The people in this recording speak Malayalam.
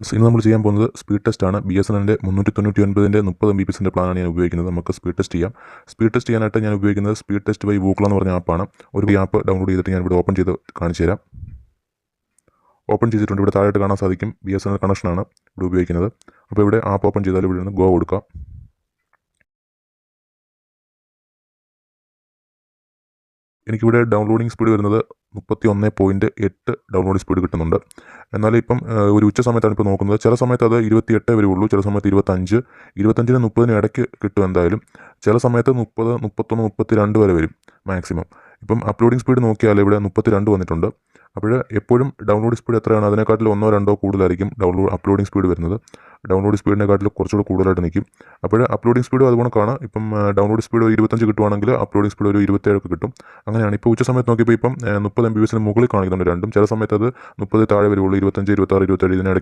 ഇന്ന് നമ്മൾ ചെയ്യാൻ പോകുന്നത് സ്പീഡ് ടെസ്റ്റ് ആണ്. BSNLൻ്റെ 399ൻ്റെ 30 Mbps പ്ലാനാണ് ഞാൻ ഉപയോഗിക്കുന്നത്. നമുക്ക് സ്പീഡ് ടെസ്റ്റ് ചെയ്യാം. സ്പീഡ് ടെസ്റ്റ് ചെയ്യാനായിട്ട് ഞാൻ ഉപയോഗിക്കുന്നത് സ്പീഡ് ടെസ്റ്റ് ബൈ വൂക്ല എന്ന് പറഞ്ഞ ആപ്പാണ്. ഒരു ആപ്പ് ഡൗൺലോഡ് ചെയ്തിട്ട് ഞാൻ ഇവിടെ ഓപ്പൺ ചെയ്ത് കാണിച്ചു തരാം. ഓപ്പൺ ചെയ്തിട്ടുണ്ട്. ഇവിടെ താഴെയായിട്ട് കാണാൻ സാധിക്കും BSNL കണക്ഷനാണ് ഇവിടെ ഉപയോഗിക്കുന്നത്. അപ്പോൾ ഇവിടെ ആപ്പ് ഓപ്പൺ ചെയ്താൽ ഇവിടെ നിന്ന് ഗോ കൊടുക്കാം. എനിക്കിവിടെ ഡൗൺലോഡിംഗ് സ്പീഡ് വരുന്നത് 31.8 ഡൗൺലോഡിംഗ് സ്പീഡ് കിട്ടുന്നുണ്ട്. എന്നാൽ ഇപ്പം ഒരു ഉച്ച സമയത്താണ് ഇപ്പോൾ നോക്കുന്നത്. ചില സമയത്ത് അത് 28 വരുള്ളൂ, ചില സമയത്ത് 25, 25നും 30നും ഇടയ്ക്ക് കിട്ടും എന്തായാലും. ചില സമയത്ത് 30, 31, 32 വരെ വരും മാക്സിമം. ഇപ്പം അപ്ലോഡിംഗ് സ്പീഡ് നോക്കിയാൽ ഇവിടെ 32 വന്നിട്ടുണ്ട്. അപ്പോൾ എപ്പോഴും ഡൗൺലോഡ് സ്പീഡ് എത്രയാണ് അതിനെക്കാട്ടിൽ 1 or 2 കൂടുതലായിരിക്കും അപ്ലോഡിംഗ് സ്പീഡ് വരുന്നത്. ഡൗൺലോഡ് സ്പീഡിനെക്കാട്ടിൽ കുറച്ചുകൂടെ കൂടുതലായിട്ട് നിൽക്കും. അപ്പോൾ അപ്ലോഡിംഗ് സ്പീഡ് അതുകൊണ്ടാണ് ഇപ്പം ഡൗൺലോഡ് സ്പീഡ് 25 കിട്ടുവാണെങ്കിൽ അപ്ലോഡിംഗ് സ്പീഡ് ഒരു 27 കിട്ടും. അങ്ങനെയാണ്. ഇപ്പോൾ ഉച്ച സമയത്ത് നോക്കിയപ്പോൾ ഇപ്പം 30 Mbps മുകളിൽ കാണിക്കുന്നുണ്ട് രണ്ടും. ചില സമയത്ത് അത് 30 താഴെ വരുള്ളൂ, 25, 26, 27 ഇതിനിടയ്ക്ക്